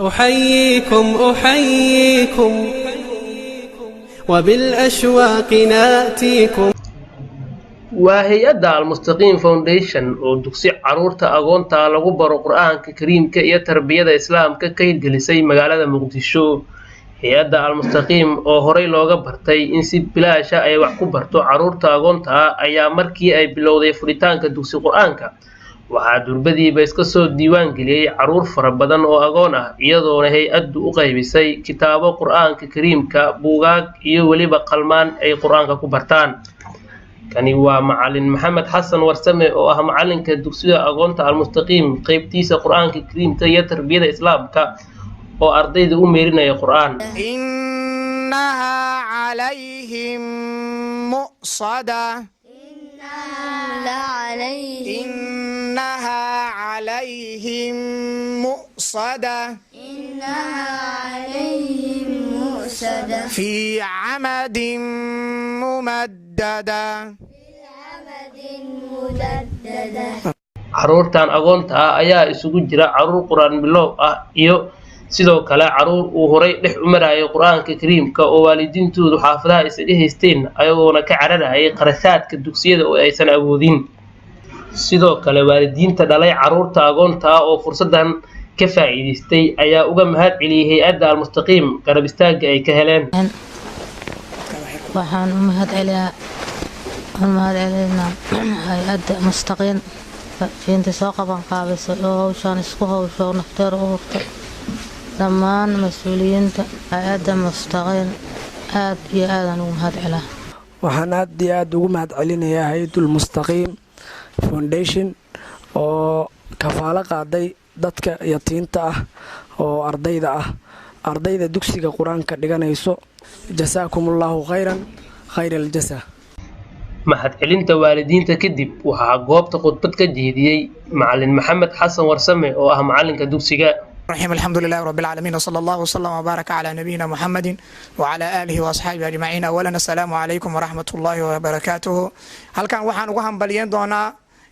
أحييكم وبالأشواق ناتيكم. waa hay-adda almustaqiim foundation oo dugsi caruurta agoonta lagu baro qur-aanka kariimka iyo tarbiyada islaamka ka hirgelisay magaalada muqdisho. hay-adda almustaqiim oo horey looga bartay in si bilaasha ay wax ku barto caruurta agoonta ayaa markii ay bilowday furitaanka dugsi qur-aanka waxaa durbadiiba iska soo diiwaan geliyey caruur fara badan oo agoon ah iyadoona hay-addu u qaybisay kitaabo qur-aanka kariimka buugaag iyo weliba qalmaan ay qur-aanka ku bartaan. kani waa macalin maxamed xasan warsame oo ah macalinka dugsiga agoonta almustaqiim qaybtiisa qur-aanka kariimka iyo tarbiyada islaamka oo ardayda u meerinaya qur-aan. innaha calayhim mu'sada إنها عليهم مؤصدة في عمد ممددة. caruurtan agoonta ah ayaa isugu jira caruur qur-aan bilow ah iyo sidoo kale caruur uu horay dhex u marayay qur-aanka kariimka oo waalidiintoodu xaafadaha isaga haysteen ayagoona ka cararayay qarashaadka dugsiyada oo aysan awoodin. sidoo kale waalidiinta dhalay caruurta agoonta ah oo fursadan ka faa'iidaystay ayaa uga mahad celiyay hay-adda almustaqiim garab istaagga ay ka heleen. waxaan u mahad celinaa hay-adda mustaqiim inta soo qaban qaabisay oo hawshaan isku hawsho nafteer u hurta dhammaan mas-uuliyiinta hay-adda mustaqiim aad iyo aadaan ugu mahad celaa. waxaan aad iyo aad ugu mahad celinayaa hay-adul mustaqiim foundation oo kafaalo qaaday dadka yatiinta ah oo ardayda dugsiga qur-aanka dhiganayso. jasaakumullahu khayr aljasa. mahadcelinta waalidiinta kadib waxaa goobta khudbad ka jeediyey macalin maxamed xasan warsame oo ah macalinka dugsiga. الرحيم الحمد لله رب العالمين وصلى الله وسلم وبارك على نبينا محمد وعلى آله وأصحابه أجمعين. أولا السلام عليكم ورحمة الله وبركاته. هل كان وحان وهم بليان دونا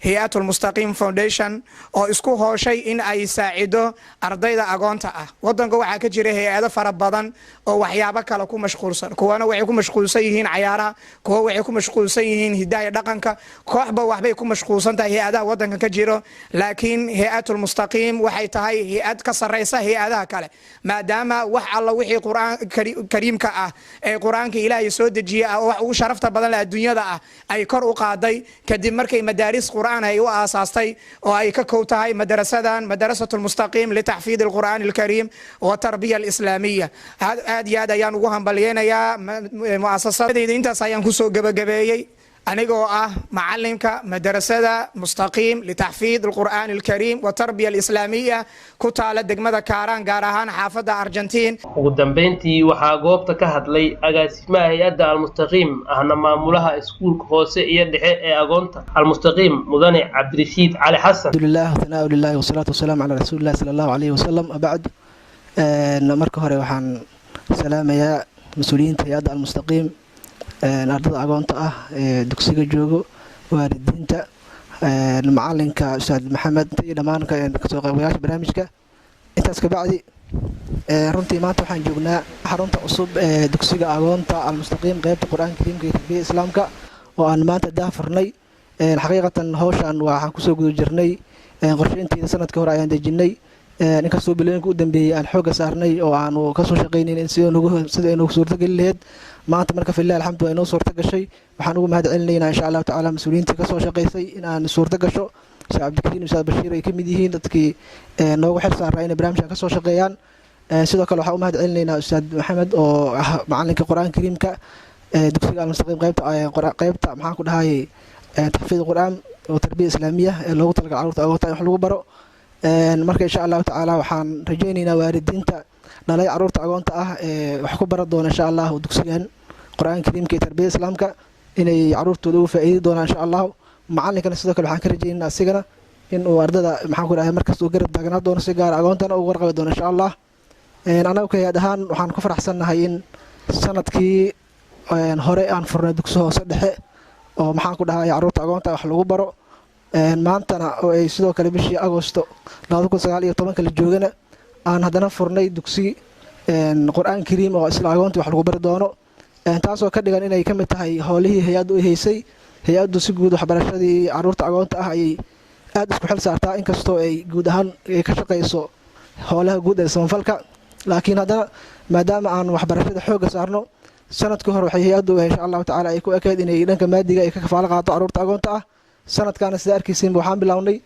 hay-at almustaqiim foundation oo isku hooshay in ay saacido ardayda agoonta ah. wadanka waxaa ka jira hay-ado fara badan oo waxyaabo kale ku mashquulsan. kuwana waxay ku mashquulsan yihiin cayaaraha, kuwa waxay ku mashquulsan yihiin hidaaya dhaqanka, kooxba waxbay ku mashquulsan tahay hay-adaha wadanka ka jiro. laakiin hay-at almustaqiim waxay tahay hay-ad ka sarreysa hay-adaha kale maadaama wax alla wixii qur-aan kariimka ah ee qur-aanka ilaahay soo dejiye ah oo wax ugu sharafta badan adduunyada ah ay kor u qaaday kadib markay madaaris qur'aan ay u aasaastay oo ay ka kow tahay madarasatu lmustaqiim litaxfiid alqur'aan alkariim wa tarbiya alislaamiya. aad iyo aad ayaan ugu hambalyeynayaa muasasadayda. intaas ayaan kusoo gebagabeeyey anigoo ah macalinka madarasada mustaqiim litaxfiid alqur'aan alkariim wa tarbiya alislaamiya ku taala degmada kaaraan gaar ahaan xaafadda argentiin. ugu dambeyntii waxaa goobta ka hadlay agaasimaha hay-adda almustaqiim ahna maamulaha iskuulka hoose iyo dhexe ee agoonta almustaqiim mudane cabdirashiid cali xasan. alhamdulilah thanaa lillahi wasalaatu wasalaamu calaa rasuulillahi sala allahu calayhi wasalam abacd. marka hore waxaan salaamayaa mas-uuliyiinta hay-adda almustaqiim, ardada agoonta ah ee dugsiga joogo, waalidiinta, macalinka ustaad maxamed iyo dhammaan kasoo qaybgalayaasha barnaamijka. intaas kabacdi runtii maanta waxaan joognaa xarunta cusub ee dugsiga agoonta almustaqiim qaybta qur-aanka kariimka iyo tarbiyada islaamka oo aan maanta daafurnay. xaqiiqatan hawshaan waxaan kusoo guda jirnay qorsheynteeda sanadkii hore ayaan dejinay, inkastoo bilooyinka u dambeeyey aan xooga saarnay oo aanu kasoo shaqaynayn sida ay noogu suurtageli laheyd. maanta marka filah alxamdu ay noo suurta gashay. waxaan ugu mahad celinaynaa insha allahu tacaala mas-uuliyiintii kasoo shaqaysay in aan suurta gasho. sheekh cabdikariim ustaad bashiir ay ka mid yihiin dadkii noogu xil saaraa inay barnaamijkan kasoo shaqeeyaan. sidoo kale waxaan u mahad celinaynaa ustaad maxamed oo ah macalinka qur-aanka kariimka dugsiga almustaqiim qaybta maxaan ku dhahayay taxfiid qur-aan oo tarbiya islaamiya ee loogu talagal carruurta agoonta in wax lagu baro. marka insha allahu tacaala waxaan rajaynaynaa waalidiinta dhalay carruurta agoonta ah ee wax ku baran doona insha allahu dugsigan qur-aanka kariimka iyo tarbiyada islaamka inay carruurtooda uga faa'iidi doonaan insha allahu. macalinkana sidoo kale waxaan ka rajaynaynaa asigana in uu ardada maxaan ku dhahay markasta uu garab taagnaa doono si gaar agoontana ugu warqabi doono insha allah. anaga kayaad ahaan waxaan ku faraxsannahay in sanadkii hore aan furnay dugsi hoose dhexe oo maxaan ku dhahay carruurta agoonta wax lagu baro. maantana oo ay sidoo kale bishii agosto 2019 la joogana aan haddana furnay dugsi qur-aan kariim oo isla agoontii wax lagu bari doono taasoo ka dhigan inay ka mid tahay howlihii hay-addu u haysay. hay-addu si guud waxbarashadii caruurta agoonta ah ayay aad isku xil saartaa, inkastoo ay guud ahaan ka shaqayso howlaha guud ee samafalka. laakiin haddana maadaama aan waxbarashada xoogga saarno, sanadkii hore waxay hay-addu insha allahu tacaala ay ku ekeyd inay dhanka maadiga ay ka kafaalo qaato caruurta agoonta ah. sanadkaana sida arkaysiinba waxaan bilownay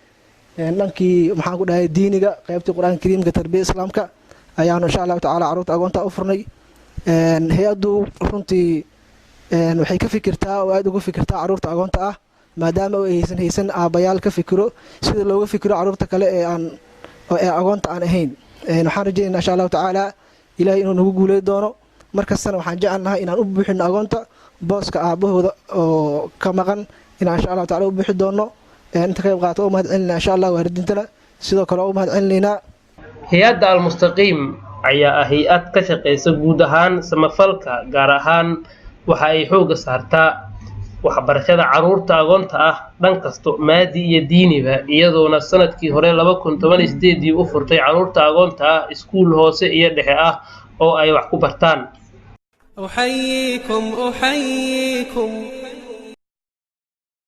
dhankii maxaan ku dhahay diiniga, qaybtii qur-aanka kariimka, tarbiyada islaamka ayaanu insha allahu tacaala caruurta agoonta u furnay. hay-addu runtii waxay ka fikirtaa oo aad uga fikirtaa caruurta agoonta ah, maadaama ay haysan aabbayaal ka fikiro sida looga fikiro caruurta kale ee agoonta aan ahayn. waxaan rajaynaynaa insha allahu tacaala ilaahay inuu nagu guuley doono. markastana waxaan jecelnahay inaan u buuxino agoonta booska aabbahooda oo ka maqan, inaan insha allahu taala u buuxi doono. inta qayb qaata oo mahad celinaa insha allah waardintana sidoo kale oo mahad celinaynaa. hay-adda almustaqiim ayaa ah hay-ad ka shaqaysa guud ahaan samafalka, gaar ahaan waxa ay xoogga saartaa waxbarashada caruurta agoonta ah dhan kasto maadi iyo diiniba, iyadoona sanadkii hore 2018 u furtay caruurta agoonta ah iskuul hoose iyo dhexe ah oo ay wax ku bartaan. أحييكم